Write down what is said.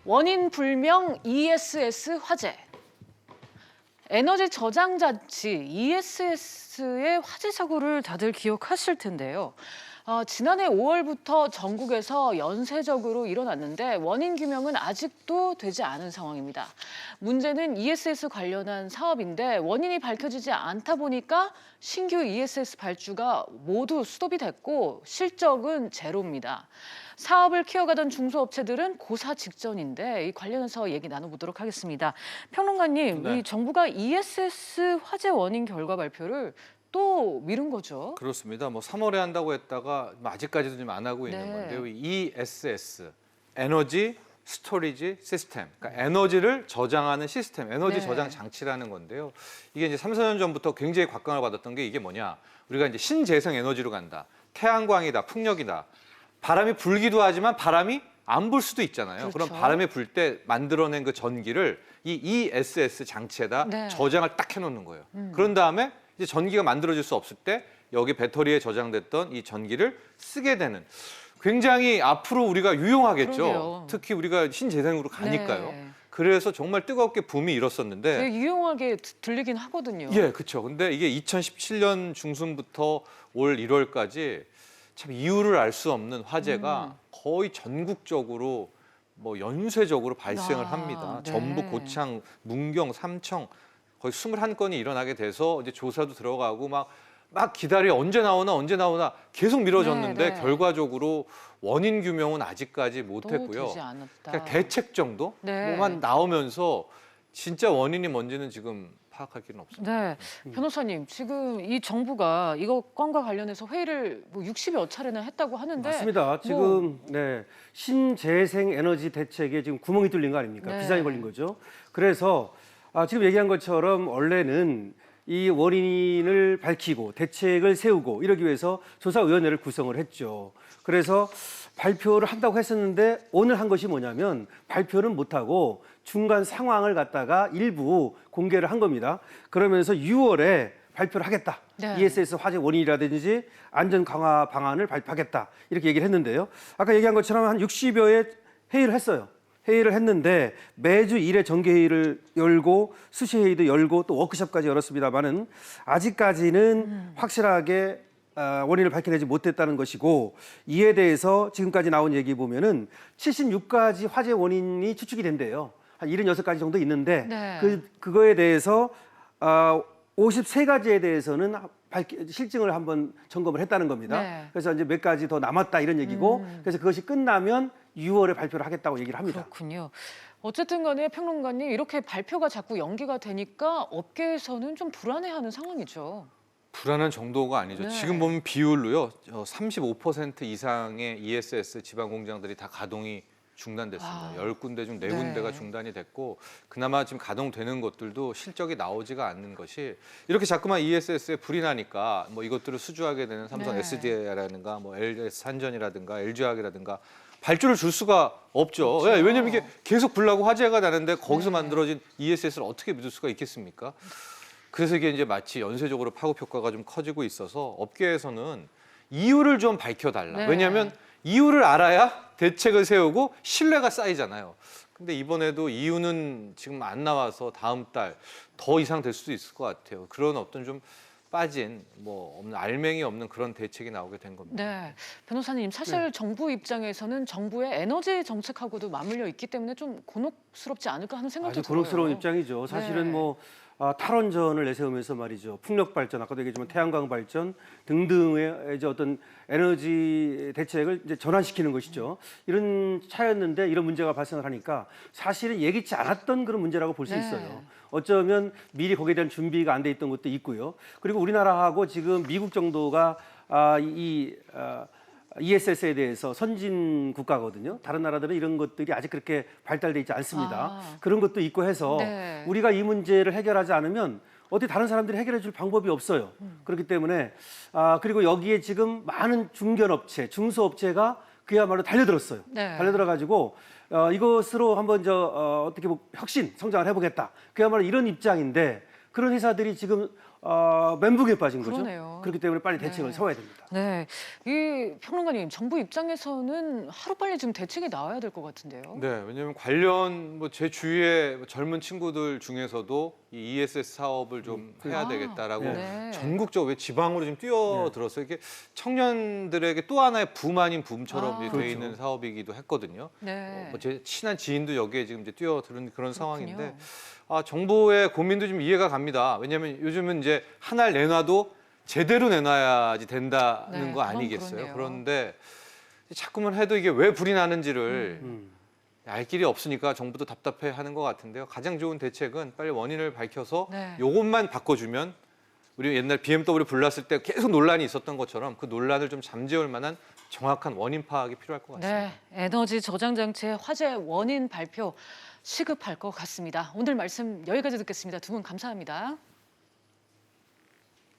원인 불명 ESS 화재. 에너지 저장 장치 ESS의 화재 사고를 다들 기억하실 텐데요. 지난해 5월부터 전국에서 연쇄적으로 일어났는데 원인 규명은 아직도 되지 않은 상황입니다. 문제는 ESS 관련한 사업인데 원인이 밝혀지지 않다 보니까 신규 ESS 발주가 모두 스톱이 됐고 실적은 제로입니다. 사업을 키워가던 중소업체들은 고사 직전인데 이 관련해서 얘기 나눠보도록 하겠습니다. 평론가님, 네. 이 정부가 ESS 화재 원인 결과 발표를 또 미룬 거죠? 그렇습니다. 뭐 3월에 한다고 했다가 아직까지도 좀 안 하고 있는 네. 건데요. 이 ESS, 에너지 스토리지 시스템, 그러니까 에너지를 저장하는 시스템, 에너지 네. 저장 장치라는 건데요. 이게 이제 3, 4년 전부터 굉장히 곽광을 받았던 게 이게 뭐냐? 우리가 이제 신재생 에너지로 간다. 태양광이다, 풍력이다. 바람이 불기도 하지만 바람이 안 불 수도 있잖아요. 그렇죠. 그럼 바람이 불 때 만들어낸 그 전기를 이 ESS 장치에다 네. 저장을 딱 해놓는 거예요. 그런 다음에 이제 전기가 만들어질 수 없을 때 여기 배터리에 저장됐던 이 전기를 쓰게 되는 굉장히 앞으로 우리가 유용하겠죠. 그러게요. 특히 우리가 신재생으로 가니까요. 네. 그래서 정말 뜨겁게 붐이 일었었는데 되게 유용하게 들리긴 하거든요. 예, 그렇죠. 근데 이게 2017년 중순부터 올 1월까지 참 이유를 알 수 없는 화재가 거의 전국적으로 뭐 연쇄적으로 발생을 합니다. 네. 전북, 고창, 문경, 삼청 거의 21건이 일어나게 돼서 이제 조사도 들어가고 막 기다려 언제 나오나 계속 미뤄졌는데 네. 결과적으로 원인 규명은 아직까지 또 못했고요. 되지 않았다. 그냥 대책 정도 네. 뭐만 나오면서 진짜 원인이 뭔지는 지금 파악할 길은 없습니다. 네, 변호사님 지금 이 정부가 이거 건과 관련해서 회의를 뭐 60여 차례나 했다고 하는데 맞습니다. 지금 네, 신재생 에너지 대책에 지금 구멍이 뚫린 거 아닙니까? 네. 비상이 걸린 거죠. 그래서 지금 얘기한 것처럼 원래는 이 원인을 밝히고 대책을 세우고 이러기 위해서 조사위원회를 구성을 했죠. 그래서 발표를 한다고 했었는데 오늘 한 것이 뭐냐면 발표는 못하고 중간 상황을 갖다가 일부 공개를 한 겁니다. 그러면서 6월에 발표를 하겠다. 네. ESS 화재 원인이라든지 안전 강화 방안을 발표하겠다. 이렇게 얘기를 했는데요. 아까 얘기한 것처럼 한 60여회 회의를 했어요. 회의를 했는데 매주 1회 정기회의를 열고 수시회의도 열고 또 워크숍까지 열었습니다만은 아직까지는 확실하게 원인을 밝혀내지 못했다는 것이고 이에 대해서 지금까지 나온 얘기 보면은 76가지 화재 원인이 추측이 된대요. 한 76가지 정도 있는데 네. 그거에 대해서 53가지에 대해서는 실증을 한번 점검을 했다는 겁니다. 네. 그래서 이제 몇 가지 더 남았다 이런 얘기고 그래서 그것이 끝나면 6월에 발표를 하겠다고 얘기를 합니다. 그렇군요. 어쨌든 간에 평론가님 이렇게 발표가 자꾸 연기가 되니까 업계에서는 좀 불안해하는 상황이죠. 불안한 정도가 아니죠. 네. 지금 보면 비율로요. 35% 이상의 ESS 지방 공장들이 다 가동이 중단됐습니다. 10군데 중 4군데가 네. 중단이 됐고 그나마 지금 가동되는 것들도 실적이 나오지가 않는 것이 이렇게 자꾸만 ESS에 불이 나니까 뭐 이것들을 수주하게 되는 삼성 네. SDI라든가 뭐 LS 한전이라든가 LG화학이라든가 발주를 줄 수가 없죠. 그렇죠. 예, 왜냐면 이게 계속 불나고 화재가 나는데 거기서 네. 만들어진 ESS를 어떻게 믿을 수가 있겠습니까? 그래서 이게 이제 마치 연쇄적으로 파급 효과가 좀 커지고 있어서 업계에서는 이유를 좀 밝혀달라. 네. 왜냐하면 이유를 알아야 대책을 세우고 신뢰가 쌓이잖아요. 근데 이번에도 이유는 지금 안 나와서 다음 달 더 이상 될 수도 있을 것 같아요. 그런 어떤 좀 빠진 뭐 없는 알맹이 없는 그런 대책이 나오게 된 겁니다. 네, 변호사님 사실 정부 입장에서는 정부의 에너지 정책하고도 맞물려 있기 때문에 좀 곤혹스럽지 않을까 하는 생각도 아주 들어요. 곤혹스러운 입장이죠. 사실은 네. 뭐 탈원전을 내세우면서 말이죠. 풍력 발전, 아까도 얘기했지만 태양광 발전 등등의 이제 어떤 에너지 대책을 이제 전환시키는 것이죠. 이런 차였는데 이런 문제가 발생을 하니까 사실은 예기치 않았던 그런 문제라고 볼 수 네. 있어요. 어쩌면 미리 거기에 대한 준비가 안 돼 있던 것도 있고요. 그리고 우리나라하고 지금 미국 정도가 ESS에 대해서 선진 국가거든요. 다른 나라들은 이런 것들이 아직 그렇게 발달돼 있지 않습니다. 그런 것도 있고 해서 네. 우리가 이 문제를 해결하지 않으면 어떻게 다른 사람들이 해결해 줄 방법이 없어요. 그렇기 때문에 그리고 여기에 지금 많은 중견업체, 중소업체가 그야말로 달려들었어요. 네. 달려들어가지고 이것으로 한번 어떻게 뭐 혁신, 성장을 해보겠다. 그야말로 이런 입장인데 그런 회사들이 지금 멘붕에 빠진 거죠. 그러네요. 그렇기 때문에 빨리 대책을 네. 세워야 됩니다. 네, 이 평론가님, 정부 입장에서는 하루빨리 좀 대책이 나와야 될 것 같은데요. 네, 왜냐하면 관련 제 주위의 젊은 친구들 중에서도 이 ESS 사업을 좀 해야 아, 되겠다라고 네. 전국적으로 왜 지방으로 좀 뛰어들었어요. 이게 청년들에게 또 하나의 붐 아닌 붐처럼 아, 돼 그렇죠. 있는 사업이기도 했거든요. 네. 제 친한 지인도 여기에 지금 이제 뛰어드는 그런 상황인데 그렇군요. 정부의 고민도 좀 이해가 갑니다. 왜냐하면 요즘은 이제 하나를 내놔도 제대로 내놔야지 된다는 네, 거 그건 아니겠어요. 그렇네요. 그런데 자꾸만 해도 이게 왜 불이 나는지를 음. 알 길이 없으니까 정부도 답답해하는 것 같은데요. 가장 좋은 대책은 빨리 원인을 밝혀서 네. 요것만 바꿔주면 우리 옛날 BMW 불났을 때 계속 논란이 있었던 것처럼 그 논란을 좀 잠재울 만한 정확한 원인 파악이 필요할 것 같습니다. 네, 에너지 저장 장치의 화재 원인 발표 시급할 것 같습니다. 오늘 말씀 여기까지 듣겠습니다. 두 분 감사합니다.